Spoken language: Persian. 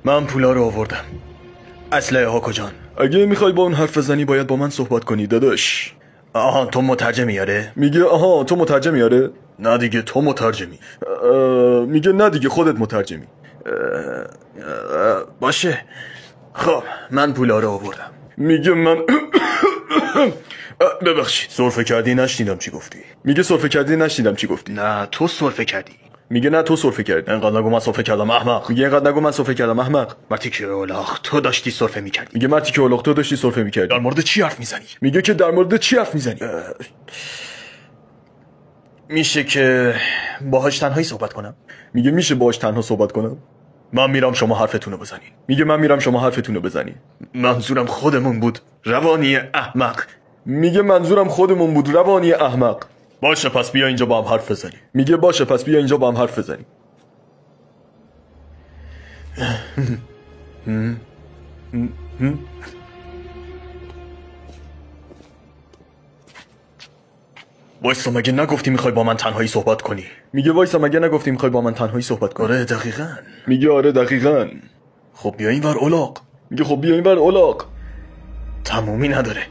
من پولا رو آوردم. اسلحه ها کجان؟ اگه میخوای با اون حرف بزنی باید با من صحبت کنی داداش. آها تو مترجمی آره؟ میگه آها تو مترجمی آره؟ نه دیگه تو مترجمی. میگه نه دیگه خودت مترجمی. باشه خب من پولا رو آوردم. میگه من ببخشید سرفه کردی نشنیدم چی گفتی. میگه سرفه کردی نشنیدم چی گفتی. نه تو سرفه کردی. میگه نه تو سرفه کردی. اینقدر نگو من سرفه کردم احمق. میگه اینقدر نگو من سرفه کردم احمق. مرتی که اولاغ تو داشتی سرفه میکردی. میگه مرتی که اولاغ تو داشتی سرفه میکردی. در مورد چی حرف میزنی؟ میگه که در مورد چی حرف میزنی؟ میشه که باهاش تنهایی صحبت کنم؟ میگه میشه باهاش تنها صحبت کنم؟ من میرم شما حرفتونو بزنین. میگه من میرم شما حرفتونو بزنین. منظورم خودمون بود روانی احمق. میگه منظورم خودمون بود روانی احمق. باشه پس بیا اینجا با هم حرف بزنیم. میگه باشه پس بیا اینجا با هم حرف بزنیم. وایسا مگه نگفتی میخوای با من تنهایی صحبت کنی؟ میگه وایسا مگه نگفتی میخوای با من تنهایی صحبت کنی؟ آره دقیقاً. میگه آره دقیقاً. خب بیا اینور اولاغ. میگه خب بیا اینور اولاغ. تمومی نداره.